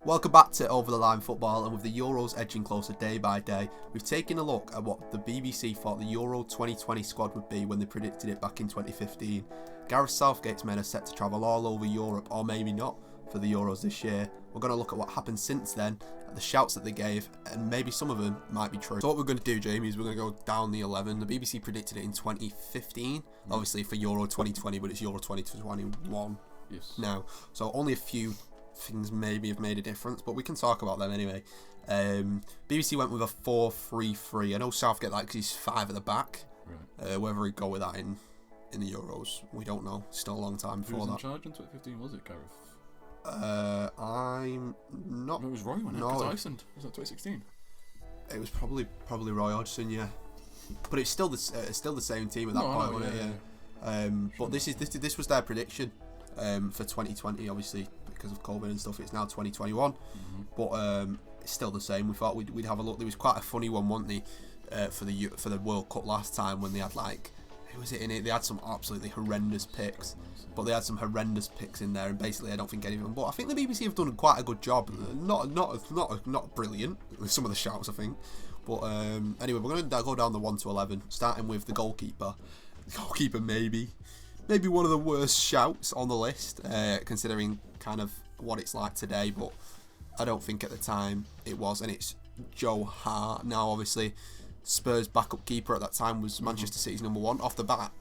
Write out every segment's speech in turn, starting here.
Welcome back to Over the Line Football, and with the Euros edging closer day by day, we've taken a look at what the BBC thought the Euro 2020 squad would be when they predicted it back in 2015. Gareth Southgate's men are set to travel all over Europe, or maybe not, for the Euros this year. We're going to look at what happened since then, the shouts that they gave, and maybe some of them might be true. So what we're going to do, Jamie, is we're going to go down the 11. The BBC predicted it in 2015, obviously for Euro 2020, but it's Euro 2021 now. So only a few things maybe have made a difference, but we can talk about them anyway. BBC went with a 4-3-3. I know Southgate likes his 5 at the back. Right. Whether he'd go with that in the Euros, we don't know. Still a long time before that. Who was in charge in 2015, was it, Gareth? I'm not... No, it was Roy, wasn't it? No. Iceland. Was that 2016? It was probably Roy Hodgson, yeah. But it's still the same team at that point, wasn't it? Yeah. But this was their prediction for 2020, obviously, because of COVID and stuff. It's now 2021, but it's still the same. We thought we'd have a look. There was quite a funny one, wasn't they, for the World Cup last time, when they had who was it in it? They had some absolutely horrendous picks, but they had some horrendous picks in there, and basically I don't think any of them. But I think the BBC have done quite a good job. Not brilliant with some of the shouts, I think. But anyway, we're going to go down the 1 to 11, starting with the goalkeeper. The goalkeeper maybe one of the worst shouts on the list, considering kind of what it's like today, but I don't think at the time it was, and it's Joe Hart. Now, obviously, Spurs' backup keeper at that time was Manchester City's number 1, off the back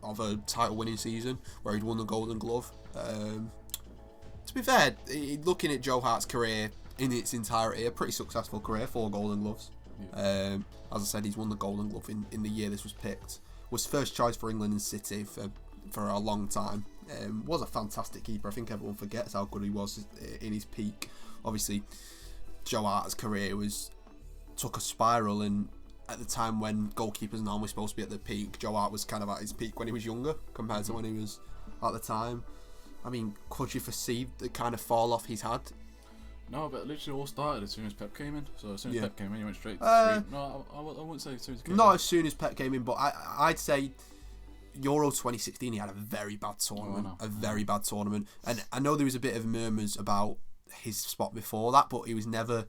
of a title-winning season where he'd won the Golden Glove. To be fair, looking at Joe Hart's career in its entirety, a pretty successful career, 4 Golden Gloves. As I said, he's won the Golden Glove in the year this was picked. Was first choice for England and City for a long time. Was a fantastic keeper. I think everyone forgets how good he was in his peak. Obviously, Joe Hart's career took a spiral, and at the time when goalkeepers are normally supposed to be at their peak, Joe Hart was kind of at his peak when he was younger compared to when he was at the time. I mean, could you foresee the kind of fall off he's had? No, but it literally all started as soon as Pep came in. So as soon as Pep came in, he went straight to the No, I wouldn't say as soon as he came in. Not as soon as Pep came in, but I'd say Euro 2016, he had a very bad tournament. Very bad tournament. And I know there was a bit of murmurs about his spot before that, but there was never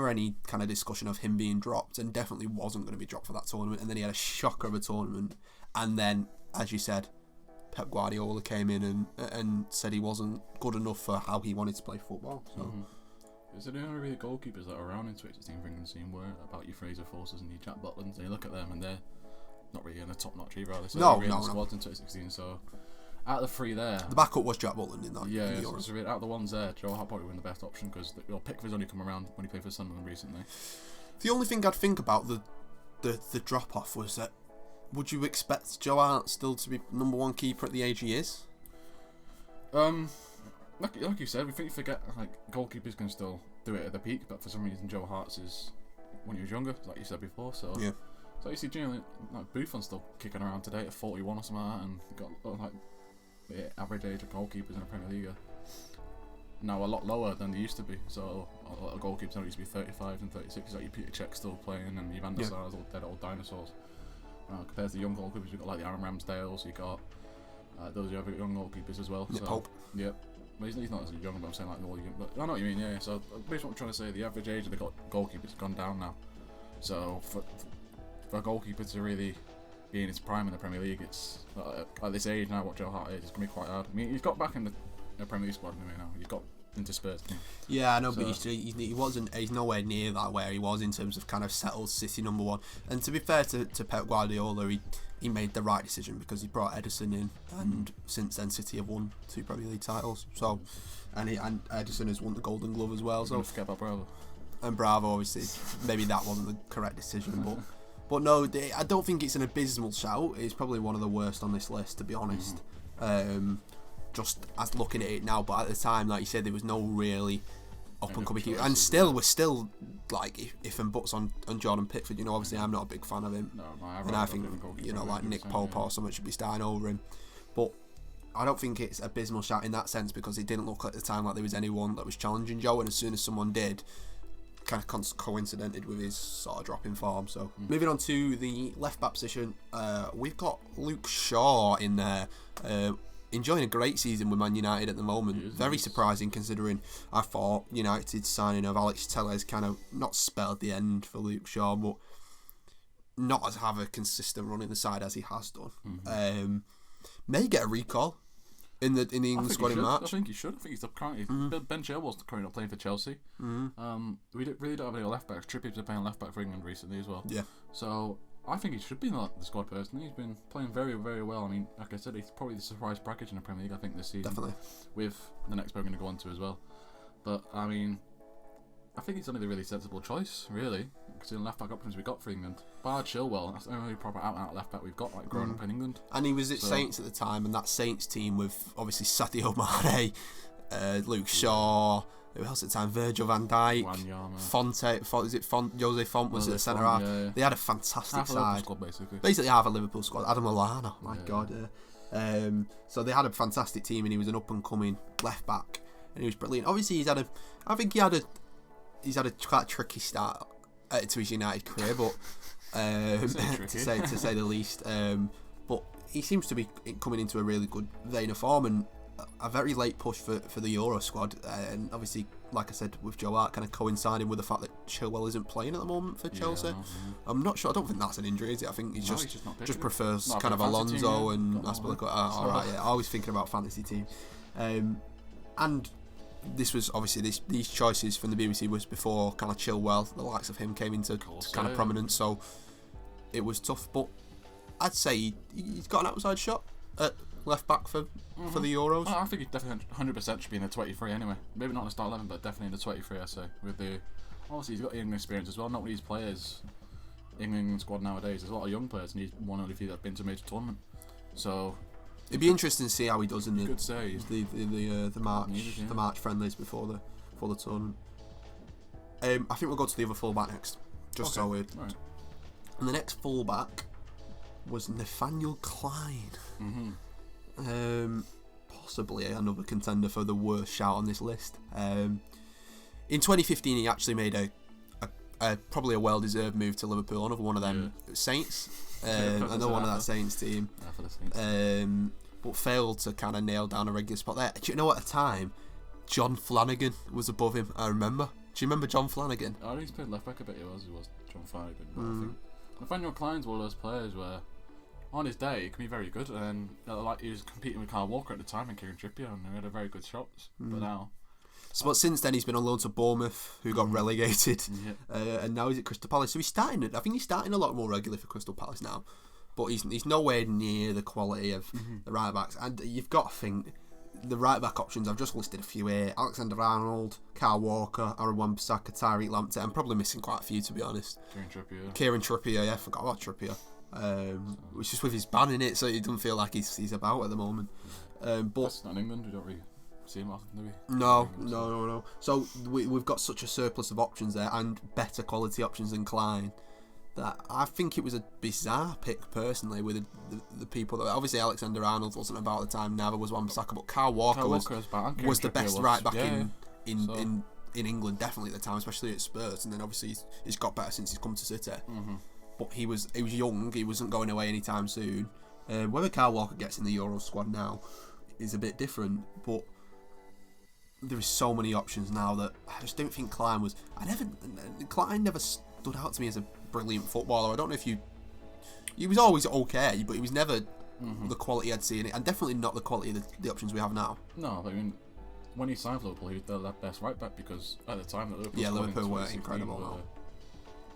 any kind of discussion of him being dropped, and definitely wasn't going to be dropped for that tournament. And then he had a shocker of a tournament. And then, as you said, Pep Guardiola came in and said he wasn't good enough for how he wanted to play football. So. So the only really goalkeepers that are around in 2016 for England team were about your Fraser Forsters and your Jack Butlands, and you look at them and they're not really in the top notch either, are they? So no. Squads in 2016. So out of the 3 there, the backup was Jack Butland in that. Yeah, so out of the ones there, Joe Hart probably been the best option, because Pickford's only come around when he played for Sunderland recently. The only thing I'd think about the drop off was that, would you expect Joe Hart still to be number 1 keeper at the age he is? Like you said, we think you forget goalkeepers can still do it at the peak, but for some reason Joe Hart's is when he was younger, like you said before. So yeah. So you see, generally, Buffon's still kicking around today at 41 or something like that, and got the average age of goalkeepers in the Premier League are now a lot lower than they used to be. So a lot of goalkeepers now used to be 35 and 36. Like your Peter Cech still playing, and your Van der Sar's all dead old dinosaurs. Compared to the young goalkeepers, you've got the Aaron Ramsdales, you got those other young goalkeepers as well. Pope. Yeah. Well, he's not as young, but I'm saying all young. But I know what you mean, yeah. So basically what I'm trying to say, the average age of the goalkeepers has gone down now. So for a goalkeeper to really be in his prime in the Premier League, it's at this age now, what Joe Hart is, it's going to be quite hard. I mean, he's got back in the Premier League squad anyway now. He's got into Spurs. Yeah, I know, but he's nowhere near that where he was in terms of kind of settled City number 1. And to be fair to Pep Guardiola, he made the right decision, because he brought Henderson in, and since then City have won 2 Premier League titles. So, and Henderson has won the Golden Glove as well. So don't forget about Bravo. And Bravo, obviously, maybe that wasn't the correct decision, but no, I don't think it's an abysmal shout. It's probably one of the worst on this list, to be honest. Just as looking at it now, but at the time, like you said, there was no really up and coming keeper, and we're still if and buts on Jordan Pickford. Obviously I'm not a big fan of him, and I think Nick Pope or someone should be starting over him. But I don't think it's abysmal shout in that sense, because it didn't look at the time like there was anyone that was challenging Joe, and as soon as someone did, kind of coincidented with his sort of drop in form. So moving on to the left back position, we've got Luke Shaw in there. enjoying a great season with Man United at the moment. Very surprising considering I thought United's signing of Alex Telles kind of not spelled the end for Luke Shaw, but not as have a consistent run in the side as he has done. May get a recall in the England squad in March. I think he should. I think he's currently Ben Chilwell's currently playing for Chelsea. We really don't have any left backs. Trippier's been playing left back for England recently as well. Yeah. So I think he should be in the squad personally. He's been playing very, very well. I mean, like I said, he's probably the surprise package in the Premier League, I think, this season. Definitely. With the next we're going to go on to as well. But, I mean, I think he's only the really sensible choice, really, considering left back options we got for England. Bar Chilwell, that's the only proper out left back we've got, like, growing up in England. And he was at Saints at the time, and that Saints team with, obviously, Sadio Mane, Luke Shaw, who else at the time? Virgil van Dijk, Jose Font was at the centre half. Yeah. They had a fantastic half side. Squad, basically half a Liverpool squad. Adam Lallana, my God. So they had a fantastic team, and he was an up and coming left back, and he was brilliant. Obviously, he's had a quite tricky start to his United career, but to say the least. But he seems to be coming into a really good vein of form, and a very late push for the Euro squad, and obviously, like I said, with Joe Hart kind of coinciding with the fact that Chilwell isn't playing at the moment for Chelsea. I'm not sure. I don't think that's an injury, is it? I think he's just prefers kind of Alonso and Aspilicueta. Alright, yeah. Always thinking about fantasy team, and this was obviously these choices from the BBC was before kind of Chilwell, the likes of him, came into kind of prominence. So it was tough, but I'd say he's got an outside shot at left back for the Euros. I think he definitely 100% should be in the 23 anyway. Maybe not in the start 11, but definitely in the 23. I say obviously he's got England experience as well. Not with these players, England squad nowadays. There's a lot of young players, and he's one of the few that've been to a major tournament. So it'd be interesting to see how he does in the March friendlies before the tournament. I think we'll go to the other fullback next, so we're. Right. And the next fullback was Nathaniel Klein. Possibly another contender for the worst shout on this list. In 2015, he actually made a probably a well-deserved move to Liverpool. Another one of them Saints, another one of that Saints team. But failed to kind of nail down a regular spot there. Do you know at the time, John Flanagan was above him? I remember. Do you remember John Flanagan? I think he's played left back a bit. He was John Flanagan. But I think Nathaniel Klein's one of those players where, on his day, he can be very good, and like he was competing with Kyle Walker at the time and Kieran Trippier, and he had a very good shots. But now, but since then he's been on loan to Bournemouth, who got relegated, and now he's at Crystal Palace. So he's starting. I think he's starting a lot more regularly for Crystal Palace now, but he's nowhere near the quality of the right backs. And you've got to think the right back options. I've just listed a few here: Alexander-Arnold, Kyle Walker, Aaron Wan-Bissaka, Tyreek Lamptey. I'm probably missing quite a few, to be honest. Kieran Trippier, I forgot about Trippier. It's just with his ban in it, so it doesn't feel like he's about at the moment. But that's not in England. We don't really see him often, do we? No. So we've got such a surplus of options there, and better quality options than Klein, that I think it was a bizarre pick personally. With the people that obviously Alexander-Arnold wasn't about at the time, neither was Wan-Bissaka, but Kyle Walker was the best right back in England definitely at the time, especially at Spurs, and then obviously he's got better since he's come to City. But he was young, he wasn't going away anytime soon. Whether Kyle Walker gets in the Euro squad now is a bit different, but there is so many options now that I just don't think Klein was. Klein never stood out to me as a brilliant footballer. I don't know if he was always okay, but he was never the quality I'd seen, and definitely not the quality of the options we have now. No, I mean, when he signed for Liverpool, he was the best right back, because at the time that Liverpool were incredible.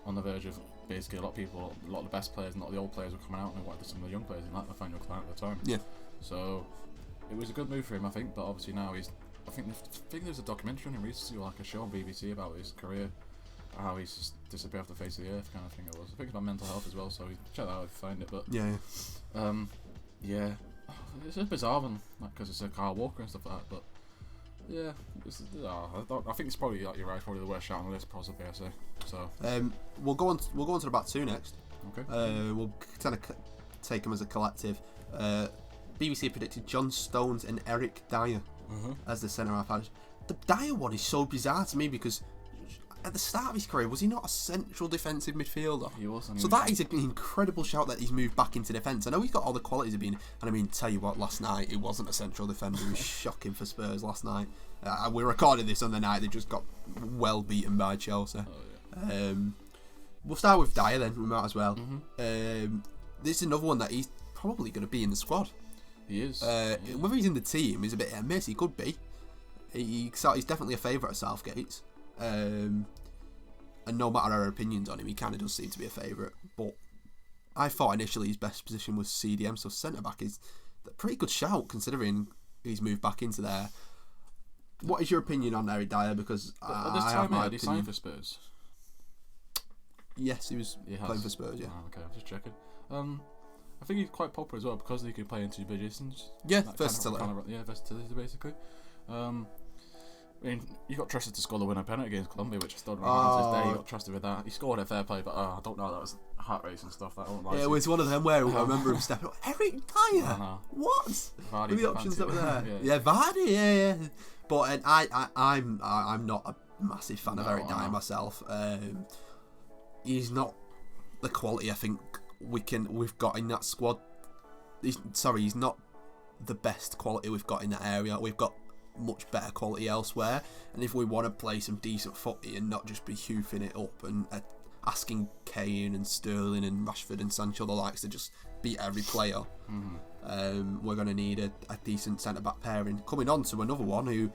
On the verge of basically a lot of the best players and a lot of the old players were coming out, and wanted some of the young players in that Nathaniel Klein at the time. Yeah. So it was a good move for him, I think. But obviously now I think there's a documentary on him recently, or like a show on BBC about his career, how he's just disappeared off the face of the earth, kind of thing. It was. I think it's about mental health as well. So check that out if you find it. But it's a bizarre one, because it's a Kyle Walker and stuff like that. But yeah, I think it's probably, like you're right, probably the worst shot on the list, possibly, I say. So we'll go on to the back two next. Okay. We'll kind of take them as a collective. BBC predicted John Stones and Eric Dier as the centre half. The Dier one is so bizarre to me, because at the start of his career, was he not a central defensive midfielder? He was. So that is an incredible shout that he's moved back into defence. I know he's got all the qualities of being, and I mean, tell you what, last night he wasn't a central defender. He was shocking for Spurs last night. We're recording this on the night they just got well beaten by Chelsea. Oh, yeah. We'll start with Dier then. We might as well. Mm-hmm. This is another one that he's probably going to be in the squad. He is. Whether he's in the team is a bit hit and miss. He could be. He's definitely a favourite at Southgate. And no matter our opinions on him, he kind of does seem to be a favourite. But I thought initially his best position was CDM, so centre back is a pretty good shout considering he's moved back into there. What is your opinion on Eric Dier? Because at this time, did he sign for Spurs? Yes, he was playing for Spurs. Yeah. Oh, okay, I'm just checking. I think he's quite popular as well because he can play in two positions. Yeah, versatility. Versatility basically. I mean, you got trusted to score the winner penalty against Colombia, which I still don't remember to this day. You got trusted with that. He scored a fair play, but I don't know. That was heart race and stuff. It was one of them where I remember him stepping up. Eric Dier. What? Vardy, were the options that were there? Yeah, Vardy. Yeah. But I'm not a massive fan of Eric Dier myself. He's not the quality I think we've got in that squad. He's not the best quality we've got in that area. We've got much better quality elsewhere, and if we want to play some decent footy and not just be hoofing it up and asking Kane and Sterling and Rashford and Sancho the likes to just beat every player, we're going to need a decent centre-back pairing. Coming on to another one who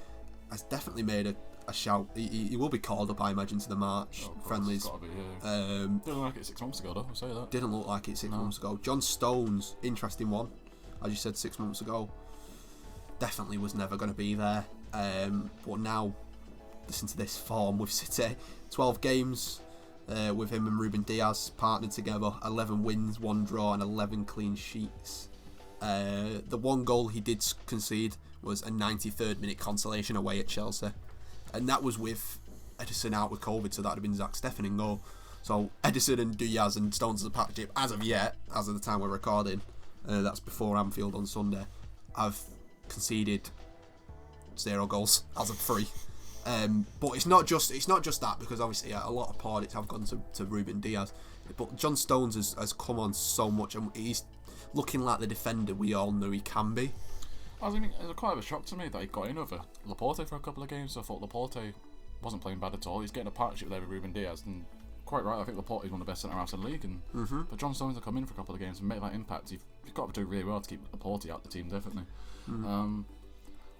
has definitely made a shout. He will be called up, I imagine, to the March friendlies. Be, yeah. Didn't look like it 6 months ago, though. I'll say that. Didn't look like it 6 months ago. John Stones, interesting one. As you said, 6 months ago, definitely was never going to be there. But now, listen to this form with City. 12 games with him and Ruben Dias partnered together. 11 wins, 1 draw, and 11 clean sheets. The one goal he did concede was a 93rd minute consolation away at Chelsea. And that was with Edison out with COVID, so that would have been Zach Steffen in goal. So Edison and Diaz and Stones as a partnership, as of the time we're recording, that's before Anfield on Sunday, I've conceded 0 goals as of 3. But it's not just that, because obviously a lot of plaudits have gone to Ruben Diaz. But John Stones has come on so much, and he's looking like the defender we all knew he can be. I mean, it was quite a shock to me that he got in over Laporte for a couple of games. So I thought Laporte wasn't playing bad at all. He's getting a partnership there with Ruben Diaz, and quite right. I think Laporte is one of the best centre halves in the league. And but John Stones will come in for a couple of games and make that impact. You've got to do really well to keep Laporte out the team, definitely.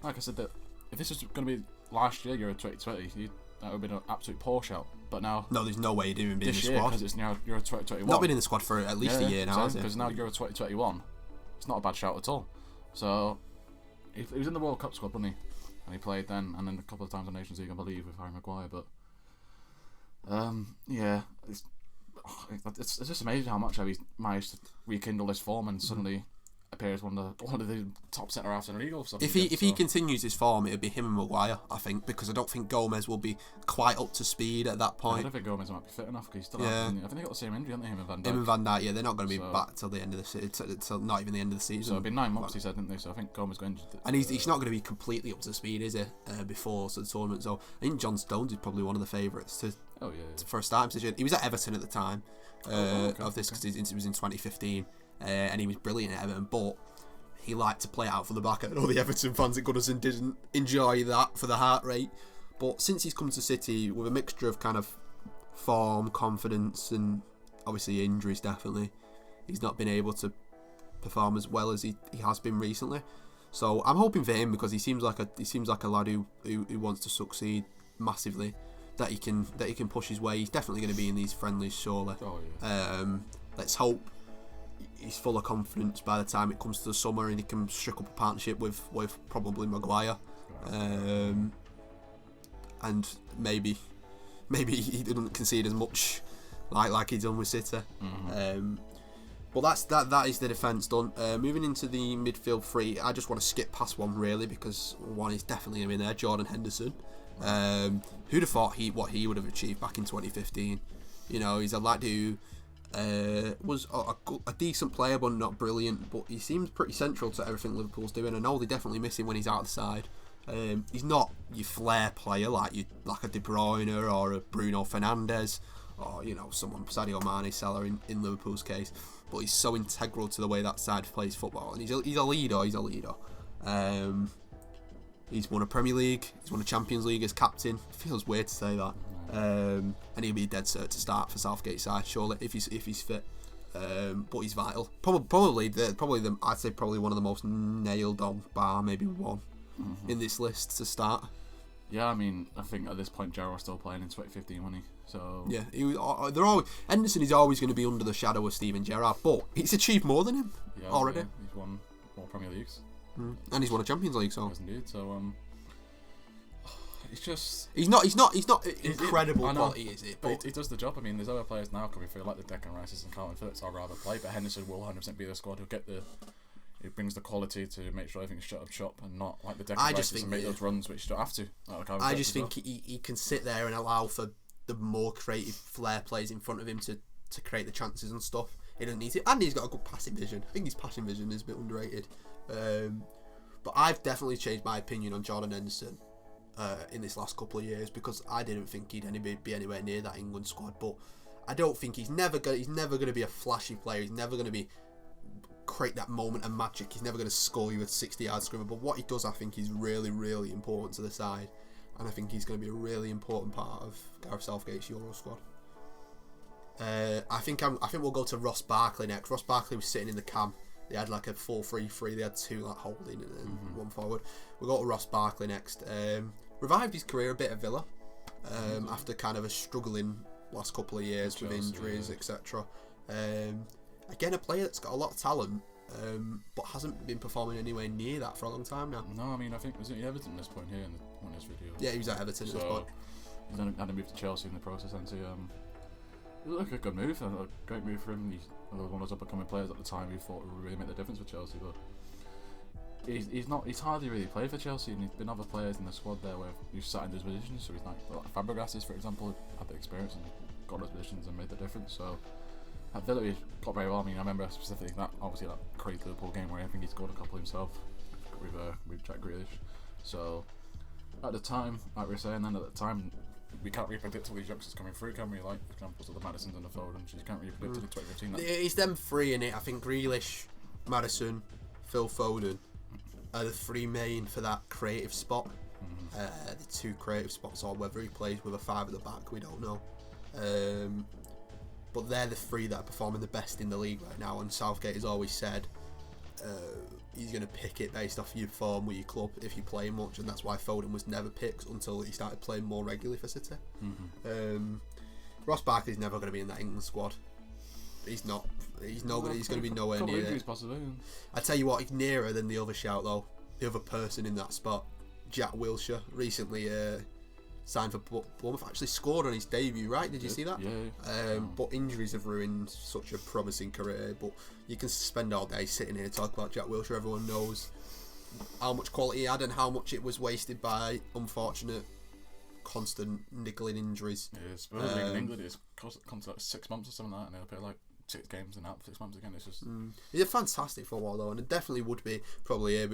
Like I said, that if this was going to be last year, Euro 2020, that would have been an absolute poor shout. But now, no, there's no way he'd even be in the squad because it's now Euro 2021. Not been in the squad for at least a year now, has it? Because now Euro 2021, it's not a bad shout at all. So he was in the World Cup squad, wasn't he? And he played then, and then a couple of times on Nations League, I believe, with Harry Maguire. But it's just amazing how much he's managed to rekindle this form and suddenly appears one of the top centre halves in the league. If he continues his form, it'll be him and Maguire, I think, because I don't think Gomez will be quite up to speed at that point. I don't think Gomez might be fit enough because he's still out. I think they got the same injury, haven't they? Him and Van Dijk. Him and Van Dijk, yeah, they're not going to be back till the end of the season, till not even the end of the season. So it'll be 9 months, he said, didn't they? So I think Gomez got injured. And he's not going to be completely up to speed, is he? Before the tournament. So I think John Stones is probably one of the favourites for a starting position. He was at Everton at the time of this because it was in 2015, and he was brilliant at Everton, but he liked to play out from the back. I know the Everton fans at Goodison didn't enjoy that for the heart rate, but since he's come to City with a mixture of kind of form, confidence, and obviously injuries, definitely he's not been able to perform as well as he has been recently. So I'm hoping for him, because he seems like a lad who wants to succeed massively, that he can push his way. He's definitely going to be in these friendlies, surely. Let's hope he's full of confidence by the time it comes to the summer and he can strike up a partnership with probably Maguire, and maybe he didn't concede as much like he's done with City. But that is the defence done. Moving into the midfield three, I just want to skip past one really, because one is definitely in there, Jordan Henderson. Who'd have thought what he would have achieved back in 2015? You know, he's a lad who was a decent player but not brilliant, but he seems pretty central to everything Liverpool's doing. I know they definitely miss him when he's out of the side, He's not your flair player like a De Bruyne or a Bruno Fernandes or someone Sadio Mane, Salah in Liverpool's case. But he's so integral to the way that side plays football, and he's a leader. He's won a Premier League. He's won a Champions League as captain. It feels weird to say that. And he'll be dead cert to start for Southgate's side, surely, if he's fit. But he's vital. Probably I'd say probably one of the most nailed on, bar maybe one in this list to start. Yeah, I mean, I think at this point Gerrard was still playing in 2015, wasn't he? So yeah, Henderson is always going to be under the shadow of Steven Gerrard, but he's achieved more than him already. Yeah, he's won more Premier Leagues, and he's won a Champions League. So yes, indeed. So it's just he's not incredible quality, is it? But he does the job. I mean, there's other players now coming through like the Declan Rices and Calvin Phillips. I'd rather play, but Henderson will 100% be the squad. He brings the quality to make sure everything's shut up shop and not like the Declan Rices and make those runs which you don't have to. I just think he can sit there and allow for the more creative flair plays in front of him to create the chances and stuff. He doesn't need to, and he's got a good passing vision. I think his passing vision is a bit underrated. But I've definitely changed my opinion on Jordan Henderson in this last couple of years, because I didn't think he'd be anywhere near that England squad. But I don't think he's never going to be a flashy player. He's never going to create that moment of magic. He's never going to score you at 60-yard screamer. But what he does, I think, is really, really important to the side. And I think he's going to be a really important part of Gareth Southgate's Euro squad. I think we'll go to Ross Barkley next. Ross Barkley was sitting in the cam. They had like a 4-3-3. They had two like holding and one forward. We'll go to Ross Barkley next. Revived his career a bit at Villa after kind of a struggling last couple of years with injuries, etc. Again, a player that's got a lot of talent, but hasn't been performing anywhere near that for a long time now. No, I mean, I think was it Everton at this point here on this video. Yeah, he was at Everton at this point. He's had to move to Chelsea in the process, and it looked like a good move, a great move for him. He's one of those up-and-coming players at the time who thought would really make the difference for Chelsea, but he's hardly really played for Chelsea, and there's been other players in the squad there where he's sat in those positions. So he's like Fabregas, for example, had the experience and got those positions and made the difference. So at Villa, he got very well. I mean, I remember specifically that crazy Liverpool game where I think he scored a couple himself with Jack Grealish. So at the time, like we were saying, then at the time, we can't really predict all these youngsters coming through, can we? Like examples of the Madisons and the Fodens, you can't really predict it in 2015. It's them three in it. I think Grealish, Madison, Phil Foden are the three main for that creative spot. The two creative spots, or whether he plays with a five at the back, we don't know. But they're the three that are performing the best in the league right now, and Southgate has always said he's going to pick it based off your form with your club if you play much, and that's why Foden was never picked until he started playing more regularly for City. Ross Barkley's never going to be in that England squad. He's not. He's going to be nowhere near it. I tell you what, he's nearer than the other shout though. The other person in that spot, Jack Wilshere, recently signed for Bournemouth. Actually scored on his debut, right? Did you see that? Yeah. But injuries have ruined such a promising career. But you can spend all day sitting here talking about Jack Wilshere. Everyone knows how much quality he had and how much it was wasted by unfortunate, constant niggling injuries. Yeah, supposedly in England it's comes to like 6 months or something like that, and they'll play like 6 games and out for 6 months again. It's just he's a fantastic footballer though, and it definitely would be probably here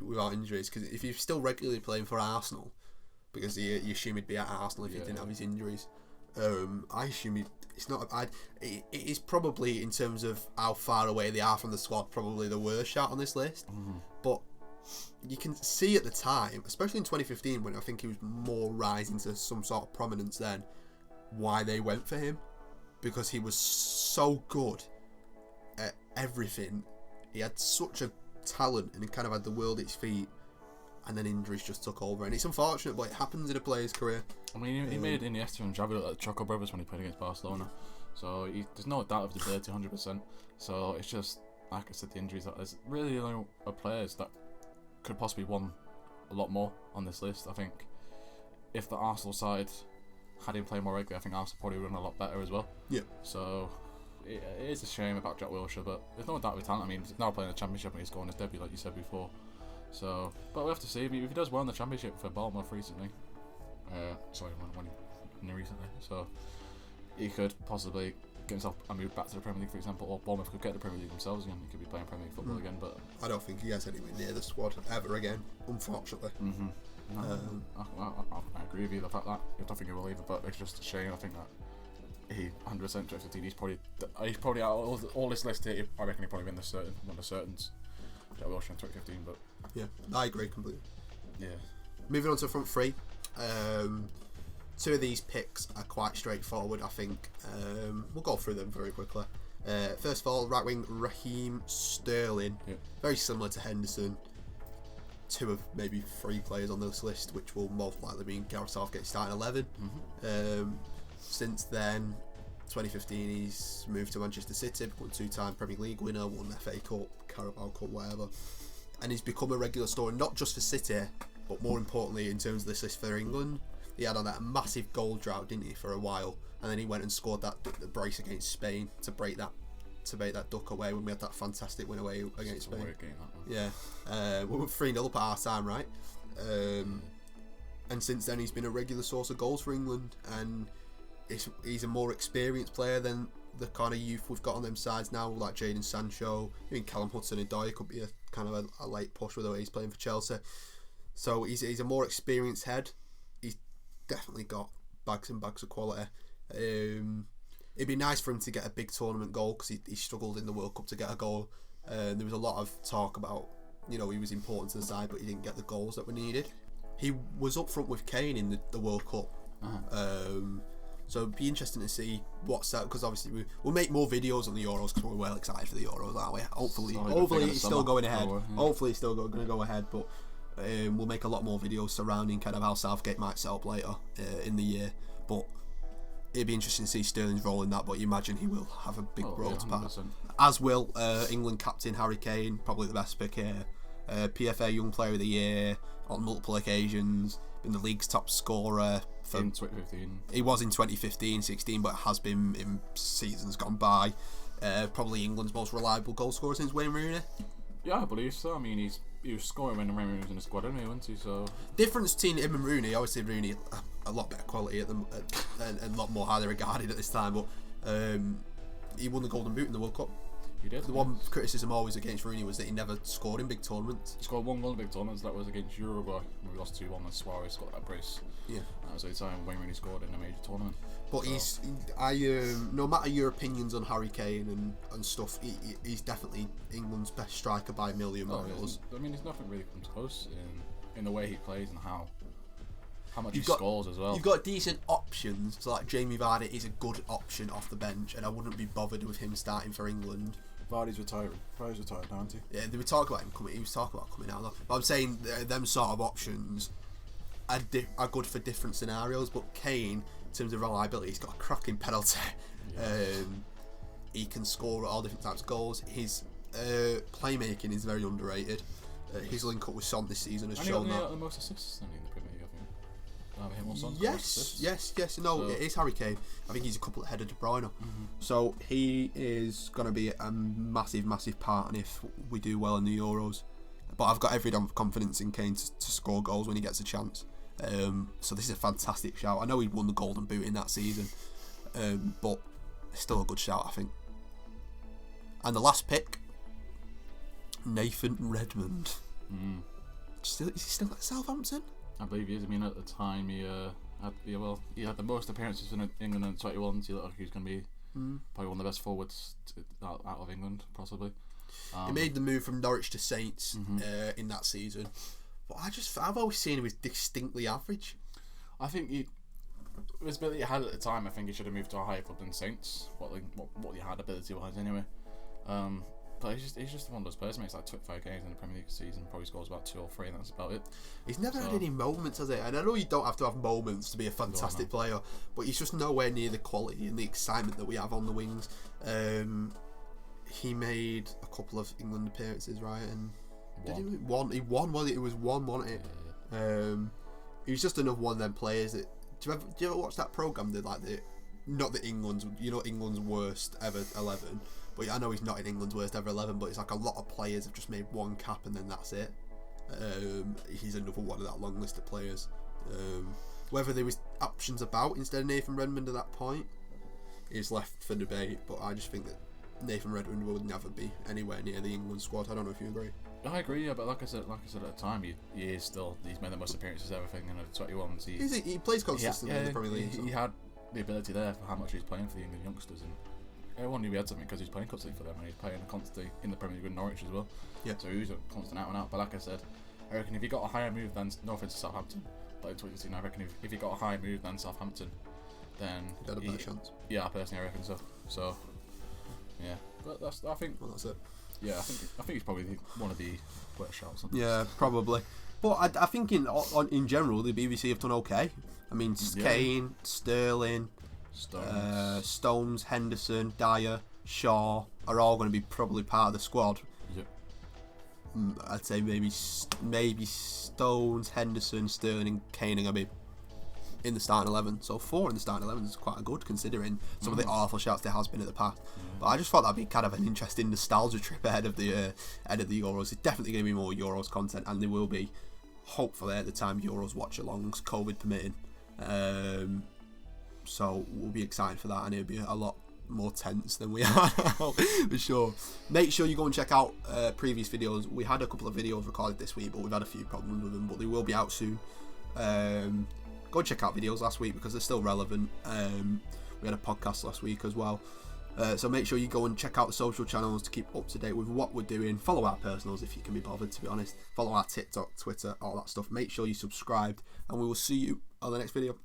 without injuries, because if you're still regularly playing for Arsenal, because you assume he'd be at Arsenal if he didn't have his injuries. I assume it's not. It is probably, in terms of how far away they are from the squad, probably the worst shot on this list. But you can see at the time, especially in 2015, when I think he was more rising to some sort of prominence then, why they went for him, because he was so good at everything. He had such a talent, and he kind of had the world at his feet. And then injuries just took over, and it's unfortunate, but it happens in a player's career. I mean, he made Iniesta and Xavi look like the Choco Brothers when he played against Barcelona. So there's no doubt of the ability, 100%. So it's just, like I said, the injuries. There's really a players that could possibly won a lot more on this list. I think if the Arsenal side had him play more regularly, I think Arsenal probably would run a lot better as well. Yeah. So it is a shame about Jack Wilshere, but there's no doubt with talent. I mean, he's now playing the Championship and he's scoring his debut, like you said before. So, but we'll have to see. If he does well in the Championship for Bournemouth recently, recently, so he could possibly get himself a move back to the Premier League, for example, or Bournemouth could get the Premier League themselves again. He could be playing Premier League football again, but I don't think he has anywhere near the squad ever again, unfortunately. I agree with you. The fact that I don't think he will either, but it's just a shame. I think that he 100% 2015. He's probably out of all this list here. I reckon he probably win the certains. Wilshere in 2015, but yeah, I agree completely. Yeah. Moving on to the front three. Two of these picks are quite straightforward, I think. We'll go through them very quickly. First of all, right wing Raheem Sterling. Yep. Very similar to Henderson. Two of maybe three players on this list, which will most likely be Gareth Southgate's starting 11. Since then, 2015, he's moved to Manchester City, become a two-time Premier League winner, won the FA Cup, Carabao Cup, whatever. And he's become a regular story, not just for City, but more importantly in terms of this list for England. He had on that massive goal drought, didn't he, for a while, and then he went and scored that brace against Spain to break that duck away when we had that fantastic win away against Spain. Yeah, we were 3-0 up at our time, right? And since then he's been a regular source of goals for England, and he's a more experienced player than the kind of youth we've got on them sides now, like Jadon Sancho. I mean, Callum Hudson and Dier could be a kind of a late push with the way he's playing for Chelsea. So he's a more experienced head. He's definitely got bags and bags of quality. It'd be nice for him to get a big tournament goal, because he struggled in the World Cup to get a goal. There was a lot of talk about, he was important to the side, but he didn't get the goals that were needed. He was up front with Kane in the World Cup. So it'd be interesting to see what's that, because obviously we'll make more videos on the Euros, because we're well excited for the Euros, aren't we? Hopefully it's still going ahead. Hopefully it's still going to go ahead, but we'll make a lot more videos surrounding kind of how Southgate might set up later in the year. But it'd be interesting to see Sterling's role in that, but you imagine he will have a big role to play. As will England captain Harry Kane, probably the best pick here. PFA Young Player of the Year on multiple occasions, been the league's top scorer in 2015. He was in 2015-16, but has been in seasons gone by. Probably England's most reliable goal scorer since Wayne Rooney. Yeah, I believe so. I mean, he was scoring when Rooney was in the squad anyway, wasn't he? So difference between him and Rooney, obviously Rooney a lot better quality and a lot more highly regarded at this time, but he won the Golden Boot in the World Cup. He did. The one criticism always against Rooney was that he never scored in big tournaments. He scored one goal in big tournaments. That was against Uruguay when we lost 2-1 and Suarez got that brace. Yeah, that was the time Wayne Rooney scored in a major tournament. But so. No matter your opinions on Harry Kane and stuff, he's definitely England's best striker by a million miles. I mean, there's nothing really comes close in the way he plays and how much he scores as well. You've got decent options, so like Jamie Vardy is a good option off the bench, and I wouldn't be bothered with him starting for England. Vardy's retiring. Vardy's retired now, isn't he? Yeah, they were talking about him coming. He was talking about coming out though. But I'm saying them sort of options are good for different scenarios. But Kane, in terms of reliability, he's got a cracking penalty. Yeah. He can score at all different types of goals. His playmaking is very underrated. His link up with Son this season has shown that. The most assists in the Premier League, I think. Yes. No, it is Harry Kane. I think he's a couple ahead of De Bruyne. So he is going to be a massive, massive part if we do well in the Euros. But I've got every confidence in Kane to score goals when he gets a chance. So this is a fantastic shout. I know he won the Golden Boot in that season, but still a good shout, I think. And the last pick, Nathan Redmond. Is he still at Southampton? I believe he is. I mean, at the time he had the most appearances for England in 21. So he looked like he was going to be probably one of the best forwards out of England, possibly. He made the move from Norwich to Saints in that season, but I've always seen him as distinctly average. I think the ability he had at the time, I think he should have moved to a higher club than Saints. What he had ability-wise, anyway. But he's just one of those players. He makes like 25 games in the Premier League season. Probably scores about 2 or 3, and that's about it. He's never had any moments, has he? And I know you don't have to have moments to be a fantastic player, but he's just nowhere near the quality and the excitement that we have on the wings. He made a couple of England appearances, right? And he won. Was it? It was one, wasn't it? Yeah. He was just another one of them players that. Do you ever watch that program? England's worst ever 11. But I know he's not in England's worst ever 11, but it's like a lot of players have just made one cap and then that's it. He's another one of that long list of players. Whether there was options about instead of Nathan Redmond at that point is left for debate, but I just think that Nathan Redmond would never be anywhere near the England squad. I don't know if you agree. I agree, yeah, but like I said at the time, he is still, he's made the most appearances, everything, in the 21s. He plays consistently in the Premier League. He had the ability there for how much he's playing for the England youngsters, and everyone knew he had something because he's playing constantly for them, and he's playing constantly in the Premier League with Norwich as well. Yeah. So he was a constant out and out. But like I said, I reckon if he got a higher move than, no offense to Southampton, but in 2016, I reckon if he got a higher move than Southampton, then he had a better chance. Yeah, personally, I reckon so. So, yeah, but that's it. Yeah, I think he's probably one of the worst shouts. Yeah, probably. But I think in general, the BBC have done okay. I mean, Kane, Sterling, Stones, Henderson, Dier, Shaw are all going to be probably part of the squad. Yep. I'd say maybe Stones, Henderson, Sterling, Kane are going to be in the starting 11. So 4 in the starting 11 is quite good considering some of the awful shouts there has been in the past. But I just thought that'd be kind of an interesting nostalgia trip ahead of the Euros. It's definitely going to be more Euros content, and there will be, hopefully at the time, Euros watch-alongs, COVID permitting. So we'll be excited for that, and it'll be a lot more tense than we are now, for sure. Make sure you go and check out previous videos. We had a couple of videos recorded this week, but we've had a few problems with them, but they will be out soon. Go and check out videos last week because they're still relevant. We had a podcast last week as well. So make sure you go and check out the social channels to keep up to date with what we're doing. Follow our personals if you can be bothered, to be honest. Follow our TikTok, Twitter, all that stuff. Make sure you subscribed, and we will see you on the next video.